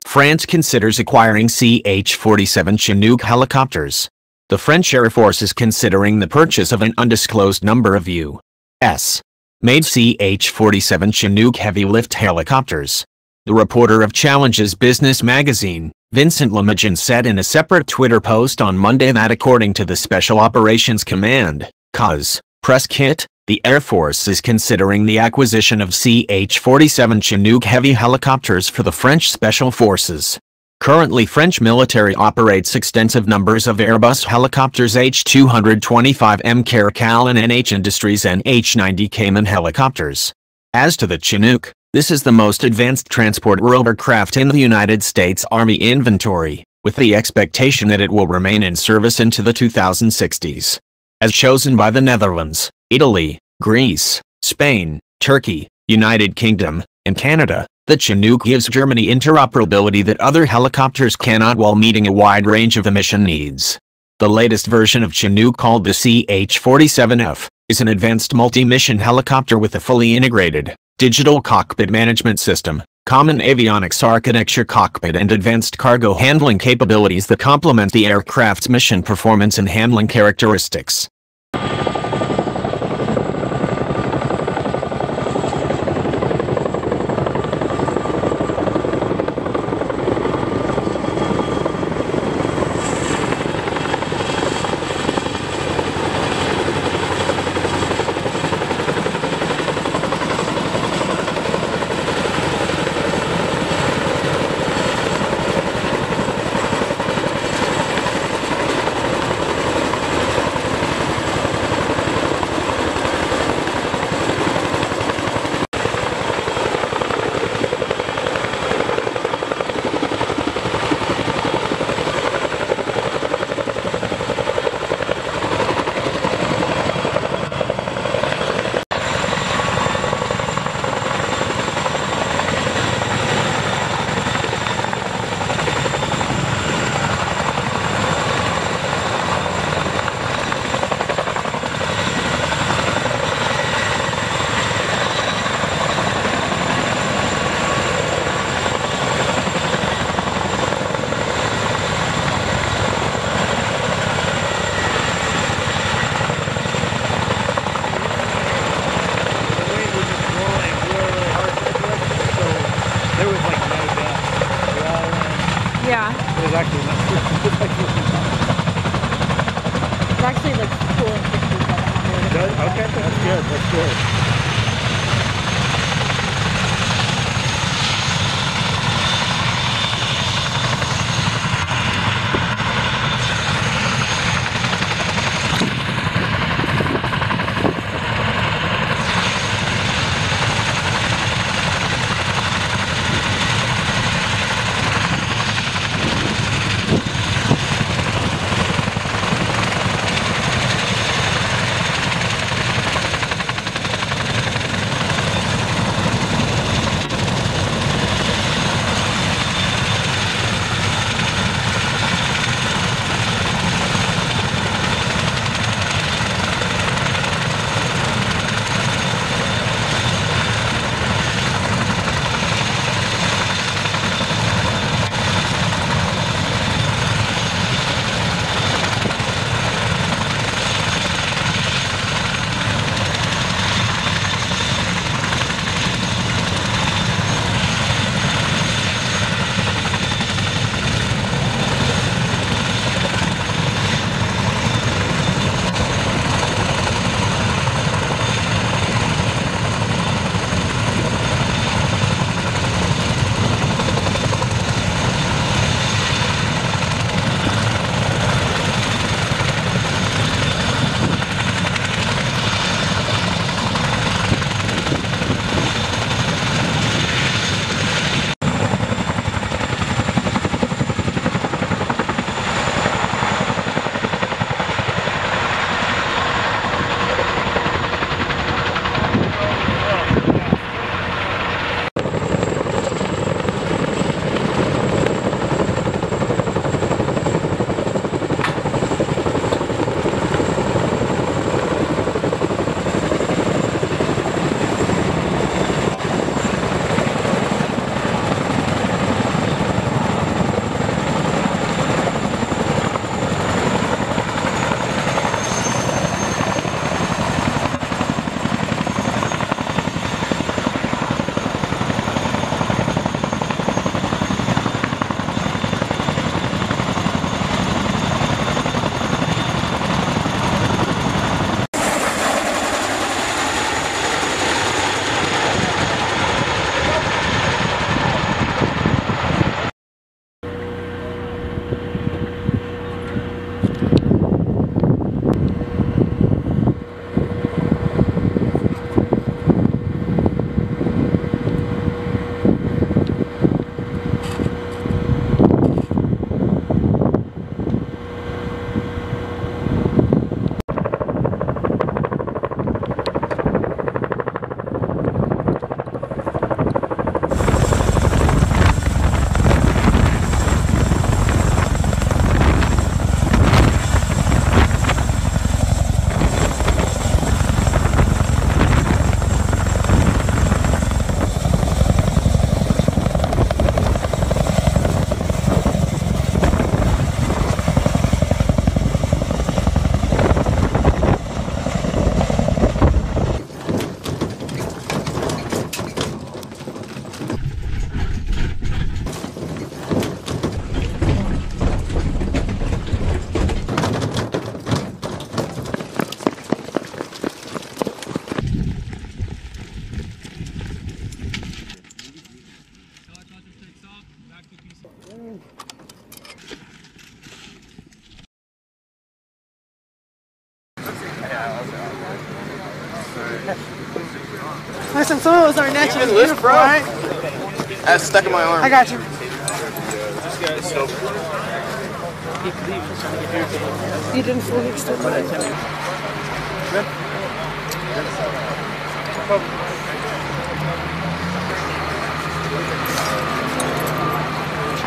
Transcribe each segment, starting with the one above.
France considers acquiring CH-47 Chinook helicopters. The French Air Force is considering the purchase of an undisclosed number of U.S. made CH-47 Chinook heavy-lift helicopters. The reporter of Challenge's business magazine, Vincent Lemagin, said in a separate Twitter post on Monday that according to the Special Operations Command, COS, press kit, the Air Force is considering the acquisition of CH-47 Chinook heavy helicopters for the French Special Forces. Currently, French military operates extensive numbers of Airbus helicopters H-225M Caracal and NH Industries NH-90 Caiman helicopters. As to the Chinook, this is the most advanced transport rotorcraft in the United States Army inventory, with the expectation that it will remain in service into the 2060s. As chosen by the Netherlands, Italy, Greece, Spain, Turkey, United Kingdom, and Canada, the Chinook gives Germany interoperability that other helicopters cannot while meeting a wide range of emission needs. The latest version of Chinook, called the CH-47F, is an advanced multi-mission helicopter with a fully integrated, digital cockpit management system, common avionics architecture cockpit, and advanced cargo handling capabilities that complement the aircraft's mission performance and handling characteristics. Yeah. It was actually not It actually looks cool in pictures. It does? Okay, that's good. That's good. Listen, some of those are naturally lift, beautiful, bro. right? That's stuck in my arm. I got you. You didn't fully extend it.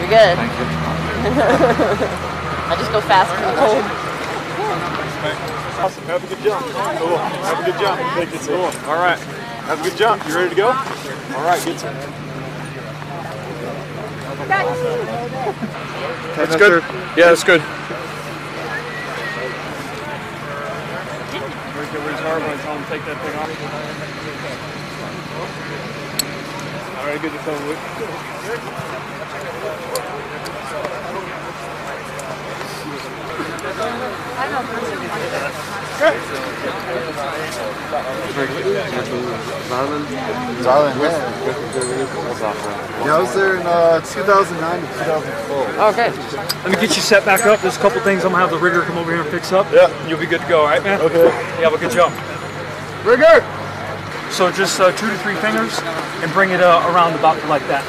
You're good. I just go fast in the cold. Awesome. Have a good jump. Cool. Have a good jump. Thank you, cool. All right. Have a good jump. You ready to go? All right. Good. That's good. Yeah, that's good. Where's Harvard? Tell him to take that thing off. All right. Good to come with. Darling, yeah. I was there in 2009 to 2012. Okay. Let me get you set back up. There's a couple things I'm gonna have the rigger come over here and fix up. Yeah, you'll be good to go, all right, man? Okay. You have a good jump. Rigger! So just 2 to 3 fingers and bring it around about like that.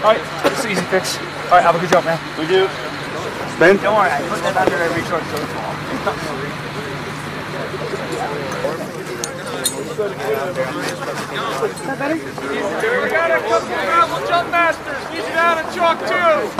All right, it's an easy fix. All right, have a good jump, man. We do. Ben? Don't worry, I put that under every short so it's long. Is that better? We got a couple of gravel jump masters. Need you down and chalk too.